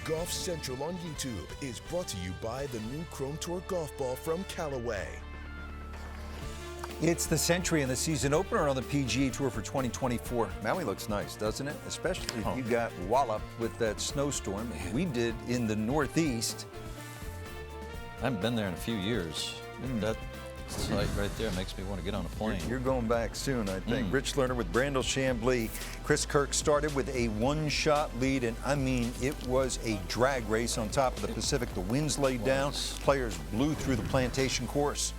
Golf Central on YouTube is brought to you by the new Chrome Tour golf ball from Callaway. It's the Sentry and the season opener on the PGA Tour for 2024. Maui looks nice, doesn't it? Especially if you got walloped with that snowstorm we did in the Northeast. I haven't been there in a few years. That sight right there makes me want to get on a plane. You're going back soon, I think. Rich Lerner with Brandel Chambly. Chris Kirk started with a one-shot lead, and I mean, it was a drag race on top of the Pacific. The winds laid down. Players blew through the plantation course.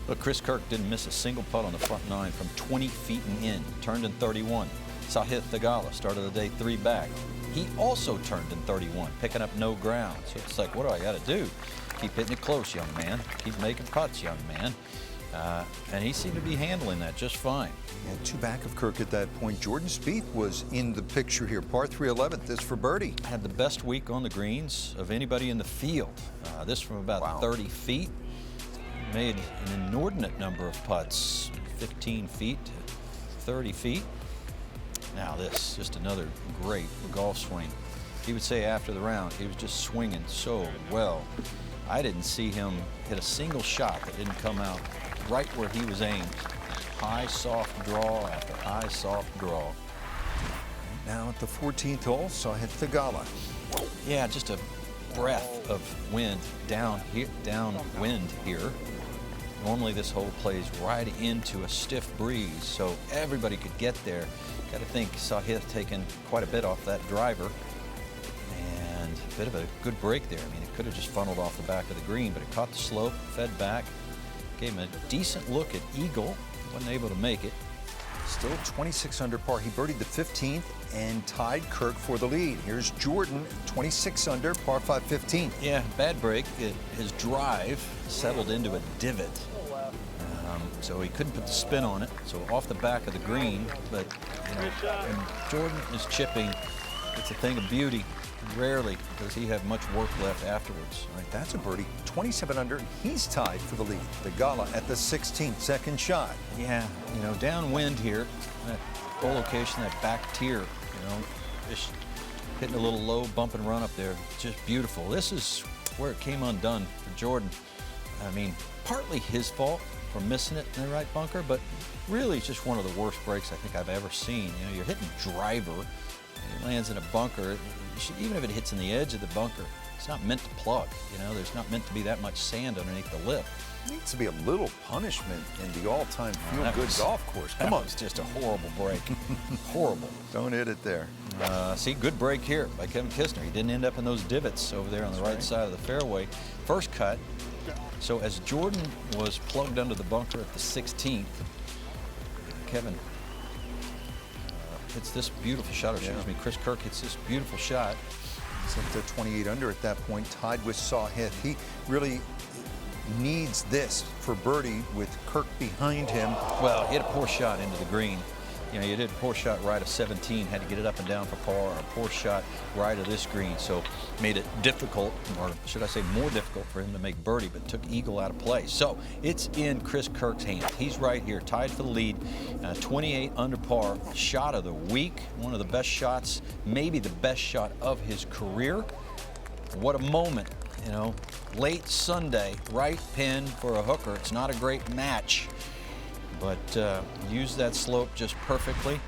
Look, Chris Kirk didn't miss a single putt on the front nine from 20 feet and in. Turned in 31. Sahith Theegala started the day 3 back. He also turned in 31, picking up no ground. So it's like, what do I got to do? Keep hitting it close, young man. Keep making putts, young man. And he seemed to be handling that just fine. Yeah, 2 back of Kirk at that point. Jordan Spieth was in the picture here. Par 3 11th, this for birdie. Had the best week on the greens of anybody in the field. This from about 30 feet. Made an inordinate number of putts, 15 feet to 30 feet. Now this, just another great golf swing. He would say after the round, he was just swinging so well. I didn't see him hit a single shot that didn't come out right where he was aimed. High, soft draw after high, soft draw. Now at the 14th hole, Sahith Theegala. Yeah, just a breath of wind downwind here. Normally this hole plays right into a stiff breeze, so everybody could get there. Got to think Sahith taking quite a bit off that driver. And a bit of a good break there. I mean, it could have just funneled off the back of the green, but it caught the slope, fed back, gave him a decent look at eagle. Wasn't able to make it. Still 26 under par. He birdied the 15th and tied Kirk for the lead. Here's Jordan, 26 under, par 5 15th. Yeah, bad break. His drive settled into a divot. So he couldn't put the spin on it. So off the back of the green, but when Jordan is chipping, it's a thing of beauty. Rarely does he have much work left afterwards. All right, that's a birdie. 27 under, he's tied for the lead. Theegala at the 16th, second shot. Yeah, downwind here, that goal location, that back tier, just hitting a little low bump and run up there. Just beautiful. This is where it came undone for Jordan. I mean, partly his fault for missing it in the right bunker, but really it's just one of the worst breaks I think I've ever seen. You're hitting driver, and it lands in a bunker. Even if it hits in the edge of the bunker, it's not meant to plug. There's not meant to be that much sand underneath the lip. There needs to be a little punishment in the all-time feel-good golf course. Come on. It's just a horrible break. Horrible. Don't hit it there. See, good break here by Kevin Kisner. He didn't end up in those divots over there on the right side of the fairway. First cut. So as Jordan was plugged under the bunker at the 16th, Kevin hits this beautiful shot, or excuse me, Chris Kirk hits this beautiful shot. He's up to 28 under at that point, tied with Sahith. He really needs this for birdie with Kirk behind him. Well, he hit a poor shot into the green. You did a poor shot right of 17, had to get it up and down for par, a poor shot right of this green. So made it difficult, or should I say more difficult for him to make birdie, but took eagle out of play. So it's in Chris Kirk's hands. He's right here, tied for the lead, 28 under par, shot of the week, one of the best shots, maybe the best shot of his career. What a moment, late Sunday, right pin for a hooker. It's not a great match, but used that slope just perfectly.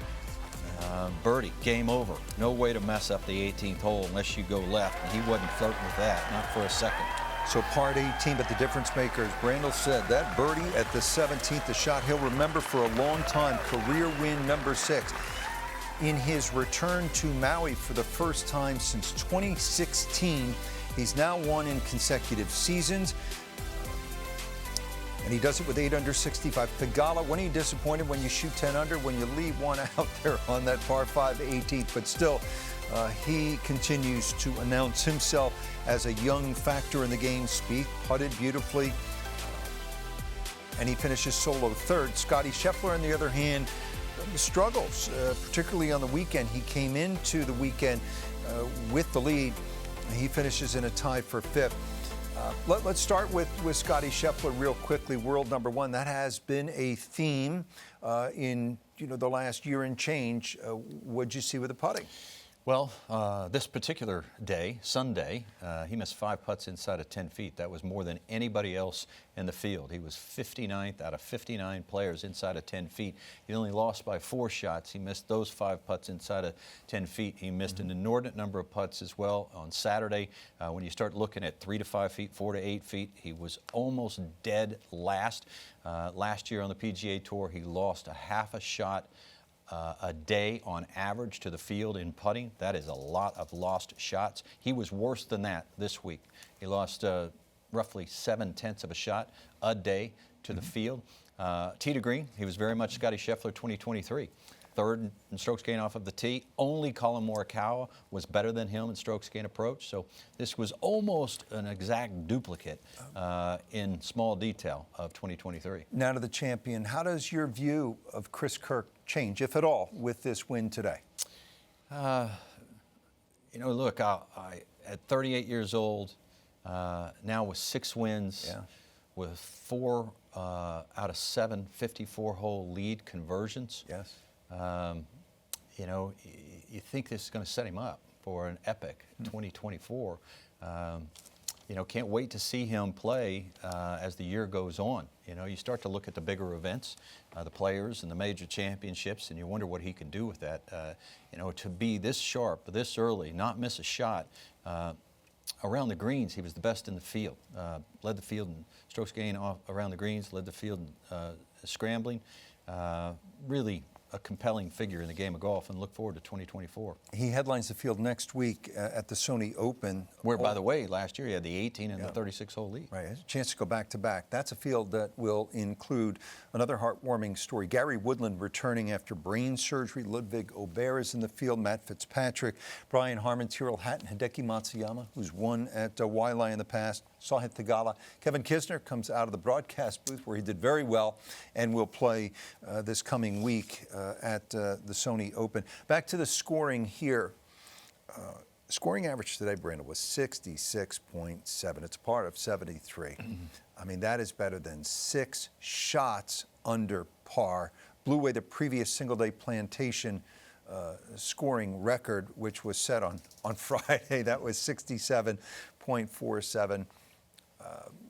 Birdie, game over. No way to mess up the 18th hole unless you go left, and he wasn't flirting with that, not for a second. So par 18, but the difference maker, as Brandel said, that birdie at the 17th, the shot he'll remember for a long time, career win number 6. In his return to Maui for the first time since 2016, he's now won in consecutive seasons. And he does it with 8 under 65. Theegala, when are you disappointed when you shoot 10 under, when you leave one out there on that par 5 18th? But still, he continues to announce himself as a young factor in the game. Spieth putted beautifully, and he finishes solo third. Scottie Scheffler, on the other hand, struggles, particularly on the weekend. He came into the weekend with the lead. He finishes in a tie for 5th. Let's start with Scottie Scheffler real quickly. World number 1. That has been a theme in the last year and change. What'd you see with the putting? Well, this particular day, Sunday, he missed 5 putts inside of 10 feet. That was more than anybody else in the field. He was 59th out of 59 players inside of 10 feet. He only lost by 4 shots. He missed those 5 putts inside of 10 feet. He missed an inordinate number of putts as well on Saturday. When you start looking at 3 to 5 feet, 4 to 8 feet, he was almost dead last. Last year on the PGA Tour, he lost a half a shot a day on average to the field in putting. That is a lot of lost shots. He was worse than that this week. He lost roughly 7/10 of a shot a day to the field. Tee to green, he was very much Scottie Scheffler 2023. Third in strokes gained off of the tee. Only Colin Morikawa was better than him in strokes gained approach. So this was almost an exact duplicate in small detail of 2023. Now to the champion. How does your view of Chris Kirk change, if at all, with this win today? You know, look, I at 38 years old, now with 6 wins, with 4 out of 7 54-hole lead conversions. Yes. You know, you think this is going to set him up for an epic 2024. You know, can't wait to see him play as the year goes on. You know, you start to look at the bigger events, the players and the major championships, and you wonder what he can do with that. You know, to be this sharp, this early, not miss a shot. Around the greens, he was the best in the field. Led the field in strokes gained around the greens, led the field in scrambling. Really a compelling figure in the game of golf, and look forward to 2024. He headlines the field next week at the Sony Open. Where, by the way, last year he had the 18 and the 36-hole lead. Right, a chance to go back-to-back. That's a field that will include another heartwarming story. Gary Woodland returning after brain surgery. Ludwig Aubert is in the field. Matt Fitzpatrick, Brian Harman, Tyrrell Hatton, Hideki Matsuyama, who's won at Wailea in the past. Sahith Theegala. Kevin Kisner comes out of the broadcast booth where he did very well and will play this coming week at the Sony Open. Back to the scoring here. Scoring average today, Brandon, was 66.7. It's a part of 73. I mean, that is better than 6 shots under par. Blew away the previous single-day Plantation scoring record, which was set on Friday. That was 67.47.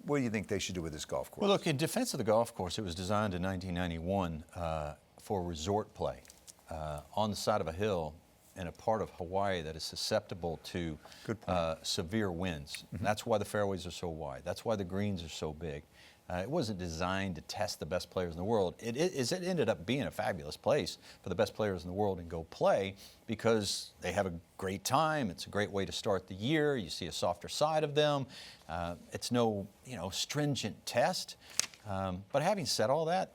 What do you think they should do with this golf course? Well, look, in defense of the golf course, it was designed in 1991 for resort play on the side of a hill in a part of Hawaii that is susceptible to severe winds. That's why the fairways are so wide. That's why the greens are so big. It wasn't designed to test the best players in the world. It ended up being a fabulous place for the best players in the world and go play because they have a great time. It's a great way to start the year. You see a softer side of them. It's no, stringent test. But having said all that,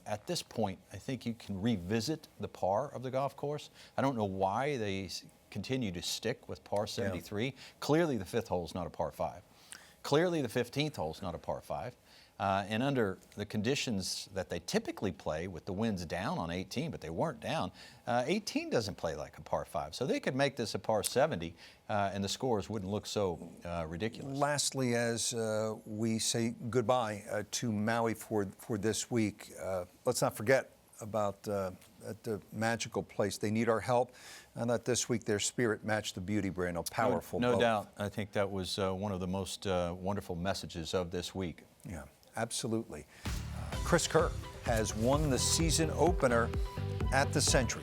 at this point, I think you can revisit the par of the golf course. I don't know why they continue to stick with par 73. Yeah. Clearly, the 5th hole is not a par 5. Clearly, the 15th hole is not a par 5. And under the conditions that they typically play with the winds down on 18, but they weren't down, 18 doesn't play like a par 5. So they could make this a par 70, and the scores wouldn't look so ridiculous. Lastly, as we say goodbye to Maui for this week, let's not forget about the magical place. They need our help, and that this week their spirit matched the beauty, Brando. Powerful. No doubt. I think that was one of the most wonderful messages of this week. Yeah. Absolutely. Chris Kirk has won the season opener at the Sentry.